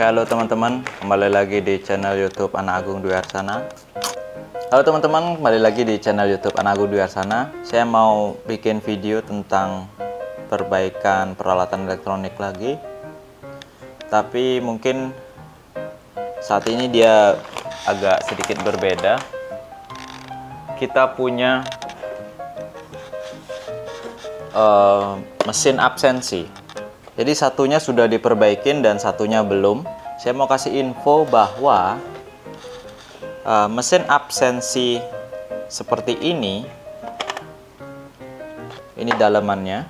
Halo teman-teman, kembali lagi di channel YouTube Anak Agung Dwi Arsana. Halo teman-teman, kembali lagi di channel YouTube Anak Agung Dwi Arsana. Saya mau bikin video tentang perbaikan peralatan elektronik lagi. Tapi mungkin saat ini dia agak sedikit berbeda. Kita punya mesin absensi. Jadi satunya sudah diperbaikin dan satunya belum. Saya mau kasih info bahwa mesin absensi seperti ini dalamannya,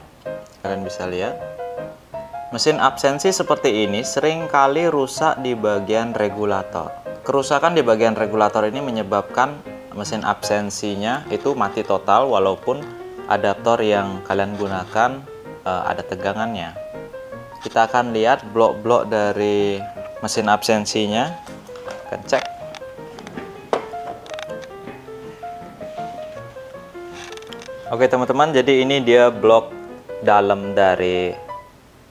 kalian bisa lihat. Mesin absensi seperti ini sering kali rusak di bagian regulator. Kerusakan di bagian regulator ini menyebabkan mesin absensinya itu mati total walaupun adaptor yang kalian gunakan ada tegangannya. Kita akan lihat blok-blok dari mesin absensinya. Akan cek. Oke teman-teman, jadi ini dia blok dalam dari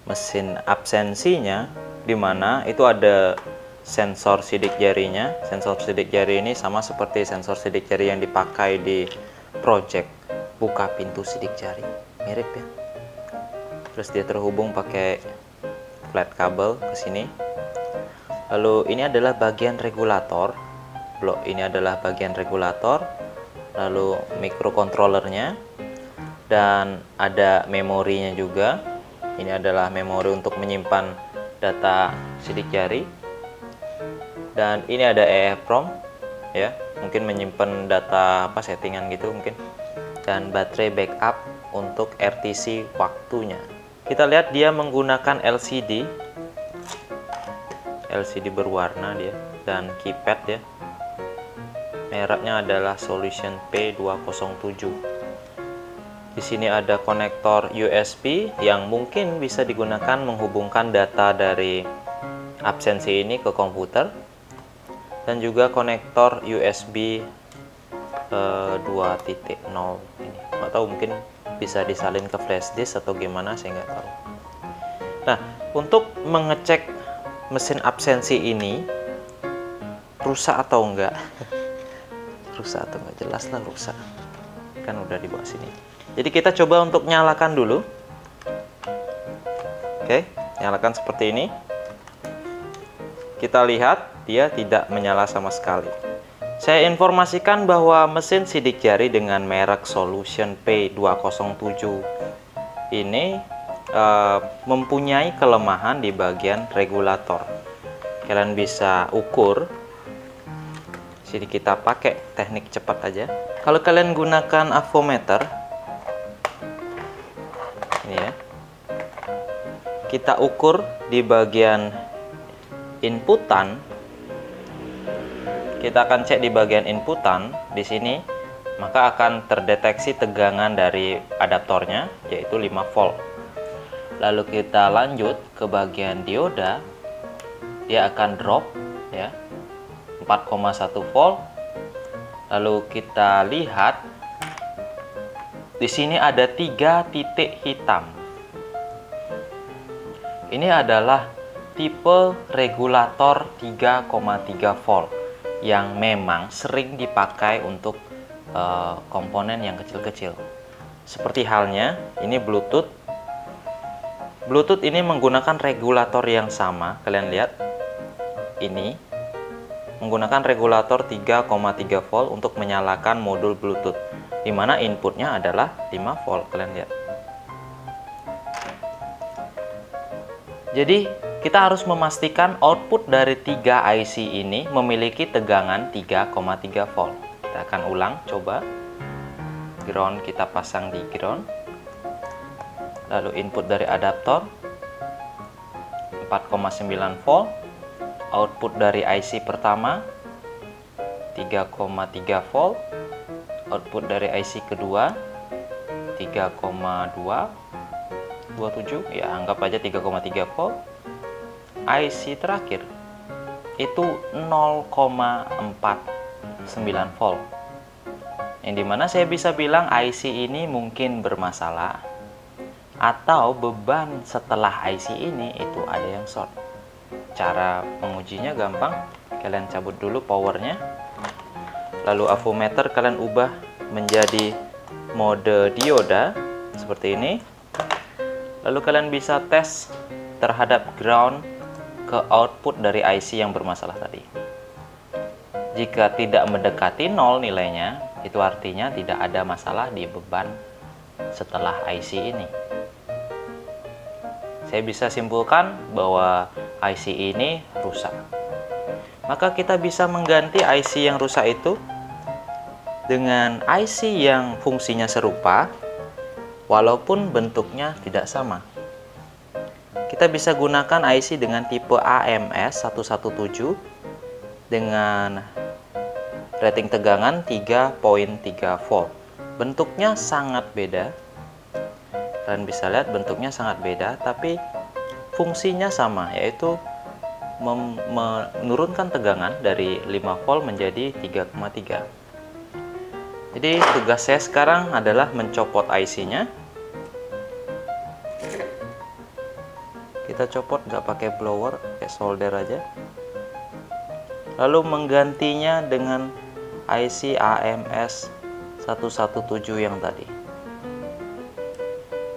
mesin absensinya, dimana itu ada sensor sidik jarinya. Sensor sidik jari ini sama seperti sensor sidik jari yang dipakai di project buka pintu sidik jari, mirip ya. Terus dia terhubung pakai flat kabel ke sini. Lalu ini adalah bagian regulator. Blok ini adalah bagian regulator. Lalu microcontrollernya dan ada memorinya juga. Ini adalah memori untuk menyimpan data sidik jari. Dan ini ada EEPROM ya, mungkin menyimpan data apa settingan gitu mungkin. Dan baterai backup untuk RTC waktunya. Kita lihat dia menggunakan LCD berwarna dia, dan keypad ya. Mereknya adalah Solution P207. Di sini ada konektor USB yang mungkin bisa digunakan menghubungkan data dari absensi ini ke komputer, dan juga konektor USB 2.0 ini. Atau mungkin bisa disalin ke flash disk atau gimana, saya nggak tahu. Nah, untuk mengecek mesin absensi ini rusak atau enggak, rusak atau enggak, jelas lah rusak, kan udah di bawah sini. Jadi kita coba untuk nyalakan dulu. Oke, nyalakan seperti ini. Kita lihat dia tidak menyala sama sekali. Saya informasikan bahwa mesin sidik jari dengan merek Solution P207 ini mempunyai kelemahan di bagian regulator. Kalian bisa ukur. Sini kita pakai teknik cepat aja. Kalau kalian gunakan avometer, ini ya, kita ukur di bagian inputan. Kita akan cek di bagian inputan di sini, maka akan terdeteksi tegangan dari adaptornya yaitu 5 volt. Lalu kita lanjut ke bagian dioda, dia akan drop ya 4,1 volt. Lalu kita lihat di sini ada 3 titik hitam. Ini adalah tipe regulator 3,3 volt yang memang sering dipakai untuk komponen yang kecil-kecil. Seperti halnya ini Bluetooth. Bluetooth ini menggunakan regulator yang sama. Kalian lihat, ini menggunakan regulator 3,3 volt untuk menyalakan modul Bluetooth, di mana inputnya adalah 5 volt. Kalian lihat. Jadi kita harus memastikan output dari 3 IC ini memiliki tegangan 3,3 volt. Kita akan ulang, coba. Ground kita pasang di ground. Lalu input dari adaptor 4,9 volt. Output dari IC pertama 3,3 volt. Output dari IC kedua 3,227, ya anggap aja 3,3 volt. IC terakhir itu 0,49 volt, yang dimana saya bisa bilang IC ini mungkin bermasalah atau beban setelah IC ini itu ada yang short. Cara mengujinya gampang, kalian cabut dulu powernya, lalu avometer kalian ubah menjadi mode dioda seperti ini, lalu kalian bisa tes terhadap ground ke output dari IC yang bermasalah tadi. Jika tidak mendekati 0 nilainya, itu artinya tidak ada masalah di beban setelah IC ini. Saya bisa simpulkan bahwa IC ini rusak. Maka kita bisa mengganti IC yang rusak itu dengan IC yang fungsinya serupa, walaupun bentuknya tidak sama. Kita bisa gunakan IC dengan tipe AMS 117 dengan rating tegangan 3.3 volt. Bentuknya sangat beda. Kalian bisa lihat bentuknya sangat beda, tapi fungsinya sama, yaitu menurunkan tegangan dari 5 volt menjadi 3,3. Jadi tugas saya sekarang adalah mencopot IC-nya. Kita copot nggak pakai blower, pakai solder aja. Lalu menggantinya dengan IC AMS 117 yang tadi.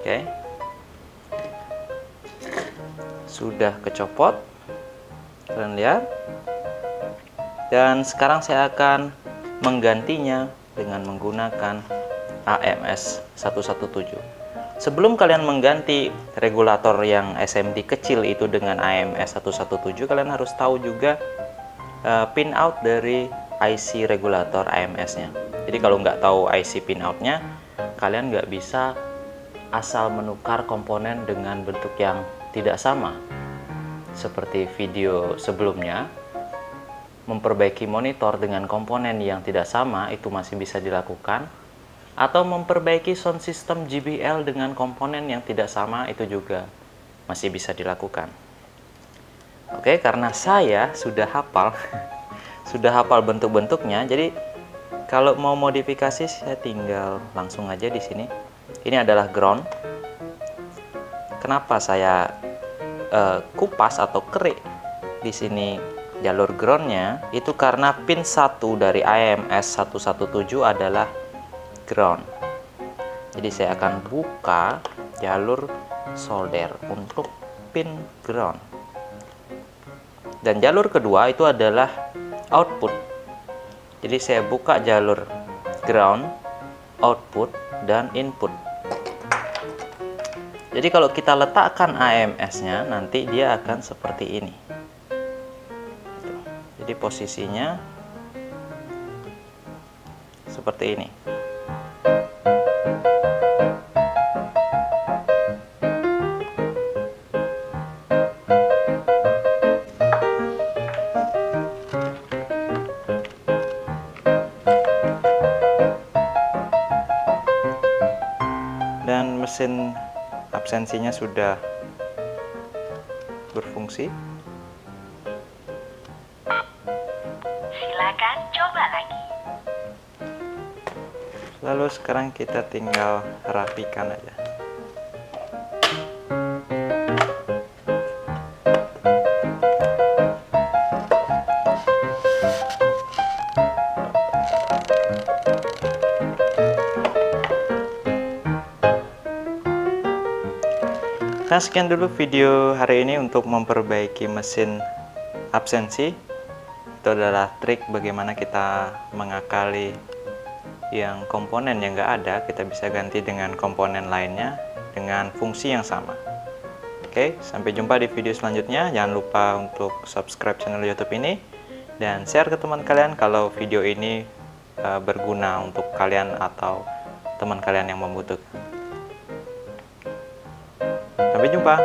Oke. Sudah kecopot. Kalian lihat. Dan sekarang saya akan menggantinya dengan menggunakan AMS 117. Sebelum kalian mengganti regulator yang SMD kecil itu dengan AMS 117, kalian harus tahu juga pin out dari IC regulator AMS-nya. Jadi kalau nggak tahu IC pin out-nya, kalian nggak bisa asal menukar komponen dengan bentuk yang tidak sama. Seperti video sebelumnya, memperbaiki monitor dengan komponen yang tidak sama itu masih bisa dilakukan, atau memperbaiki sound system JBL dengan komponen yang tidak sama itu juga masih bisa dilakukan. Oke, karena saya sudah hafal sudah hafal bentuk-bentuknya, jadi kalau mau modifikasi saya tinggal langsung aja di sini. Ini adalah ground. Kenapa saya kupas atau kerik di sini jalur groundnya? Itu karena pin 1 dari AMS 117 adalah ground. Jadi saya akan buka jalur solder untuk pin ground. Dan jalur kedua itu adalah output. Jadi saya buka jalur ground, output, dan input. Jadi kalau kita letakkan AMS-nya, nanti dia akan seperti ini. Jadi posisinya seperti ini. Dan mesin absensinya sudah berfungsi. Silakan coba lagi. Lalu sekarang kita tinggal rapikan aja. Nah, sekian dulu video hari ini untuk memperbaiki mesin absensi. Itu adalah trik bagaimana kita mengakali yang komponen yang nggak ada, kita bisa ganti dengan komponen lainnya dengan fungsi yang sama. Oke, sampai jumpa di video selanjutnya. Jangan lupa untuk subscribe channel YouTube ini dan share ke teman kalian kalau video ini berguna untuk kalian atau teman kalian yang membutuhkan. Sampai jumpa.